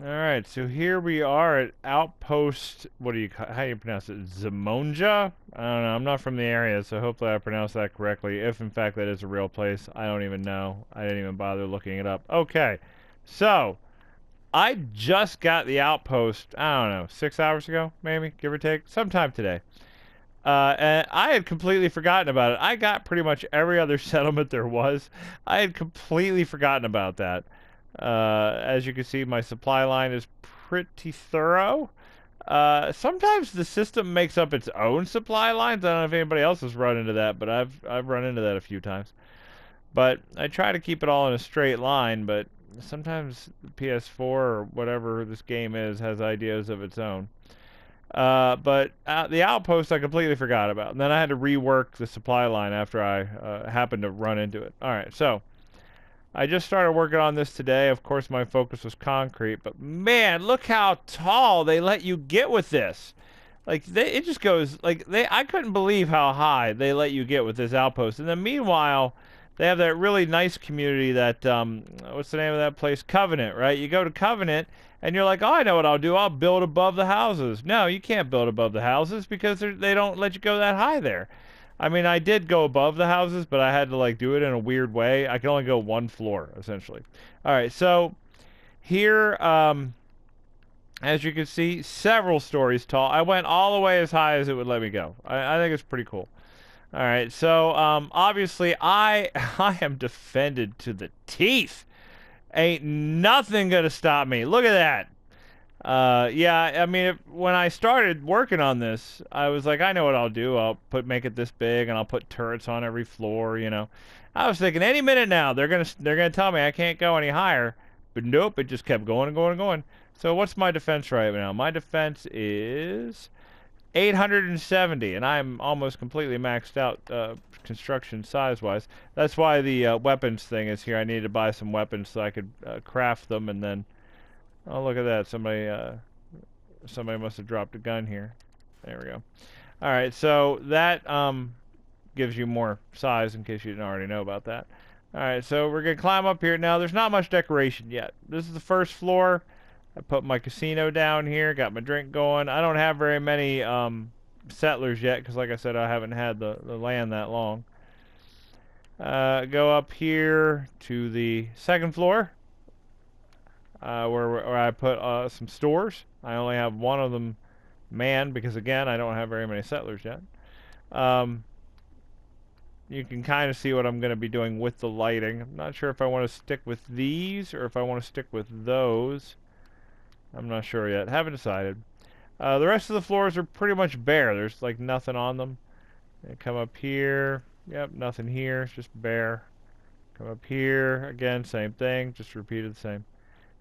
All right, so here we are at Outpost. How do you pronounce it? Zimonja? I don't know. I'm not from the area, so hopefully I pronounced that correctly. If in fact that is a real place, I don't even know. I didn't even bother looking it up. Okay, so I just got the outpost. I don't know, 6 hours ago, maybe, give or take, sometime today. And I had completely forgotten about it. I got pretty much every other settlement there was. I had completely forgotten about that. As you can see, my supply line is pretty thorough. Sometimes the system makes up its own supply lines. I don't know if anybody else has run into that, but I've run into that a few times. But I try to keep it all in a straight line, but sometimes the PS4 or whatever this game is has ideas of its own. But the outpost I completely forgot about. And then I had to rework the supply line after I happened to run into it. Alright, so I just started working on this today. Of course, my focus was concrete. But man, look how tall they let you get with this. Like, it just goes, like, I couldn't believe how high they let you get with this outpost. And then meanwhile, they have that really nice community that, what's the name of that place? Covenant, right? You go to Covenant, and you're like, oh, I know what I'll do. I'll build above the houses. No, you can't build above the houses because they don't let you go that high there. I mean, I did go above the houses, but I had to, like, do it in a weird way. I can only go one floor, essentially. All right, so here, as you can see, several stories tall. I went all the way as high as it would let me go. I think it's pretty cool. All right, so obviously I I am defended to the teeth. Ain't nothing gonna stop me. Look at that. Yeah, I mean, when I started working on this, I was like, I know what I'll do. Make it this big, and I'll put turrets on every floor. You know, I was thinking any minute now they're gonna tell me I can't go any higher, but nope, it just kept going and going and going. So what's my defense right now? My defense is 870, and I'm almost completely maxed out construction size-wise. That's why the weapons thing is here. I needed to buy some weapons so I could craft them, and then oh, look at that. Somebody must have dropped a gun here. There we go. All right, so that gives you more size in case you didn't already know about that. All right, so we're gonna climb up here now. There's not much decoration yet. This is the first floor. I put my casino down here. Got my drink going. I don't have very many settlers yet because, like I said, I haven't had the land that long. Go up here to the second floor. Where I put some stores. I only have one of them manned because, again, I don't have very many settlers yet. Um, you can kind of see what I'm going to be doing with the lighting. I'm not sure if I want to stick with these or if I want to stick with those. I'm not sure yet. Haven't decided. The rest of the floors are pretty much bare. There's like nothing on them. And come up here. Yep, nothing here. It's just bare. Come up here. Again, same thing. Just repeated the same.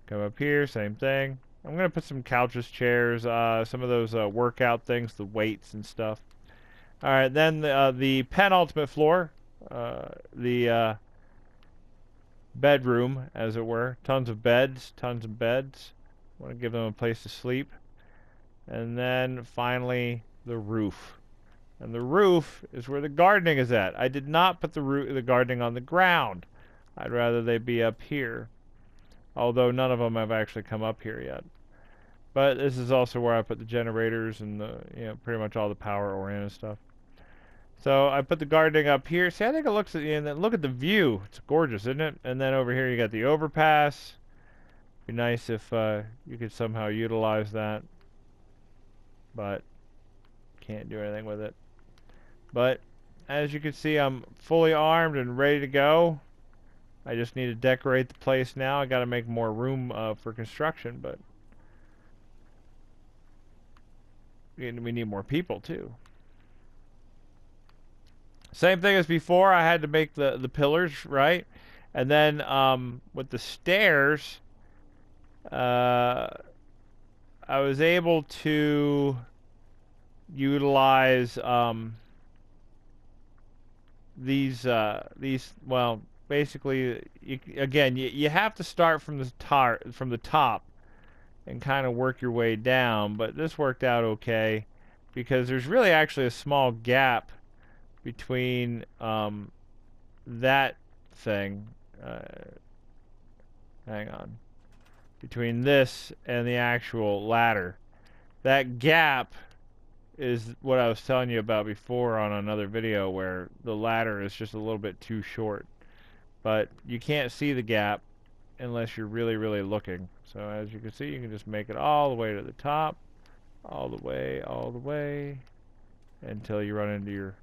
Come up here, same thing. I'm gonna put some couches, chairs, some of those workout things, the weights and stuff. All right, then the penultimate floor, the bedroom, as it were. Tons of beds, tons of beds. Want to give them a place to sleep. And then finally the roof. And the roof is where the gardening is at. I did not put the gardening on the ground. I'd rather they be up here. Although none of them have actually come up here yet. But this is also where I put the generators and pretty much all the power oriented stuff. So I put the gardening up here. See, I think it looks at and then look at the view. It's gorgeous, isn't it? And then over here you got the overpass. Be nice if you could somehow utilize that, but can't do anything with it. But as you can see, I'm fully armed and ready to go. I just need to decorate the place now. I got to make more room for construction, but we need more people too. Same thing as before. I had to make the pillars, right? And then with the stairs, I was able to utilize these well, basically you have to start from the top and kind of work your way down, but this worked out okay because there's really actually a small gap between that thing. Hang on. between this and the actual ladder. That gap is what I was telling you about before on another video, where the ladder is just a little bit too short. But you can't see the gap unless you're really, really looking. So as you can see, you can just make it all the way to the top, all the way, until you run into your...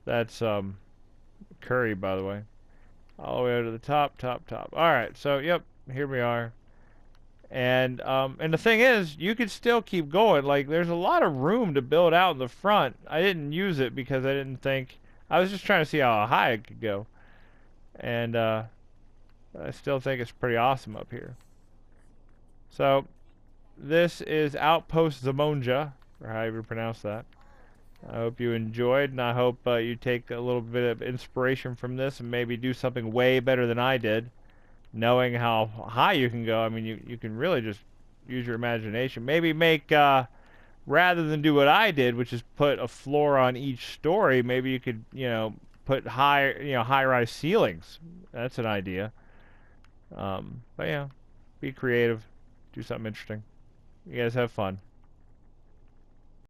That's curry, by the way. All the way to the top, top, top. Alright, so yep, here we are. And the thing is, you could still keep going. Like, there's a lot of room to build out in the front. I didn't use it because I didn't think... I was just trying to see how high it could go. And I still think it's pretty awesome up here. So, this is Outpost Zimonja, or however you pronounce that. I hope you enjoyed, and I hope you take a little bit of inspiration from this and maybe do something way better than I did. Knowing how high you can go, I mean, you can really just use your imagination. Maybe make, rather than do what I did, which is put a floor on each story, maybe you could, you know, put high-rise ceilings. That's an idea. But yeah, be creative, do something interesting. You guys have fun.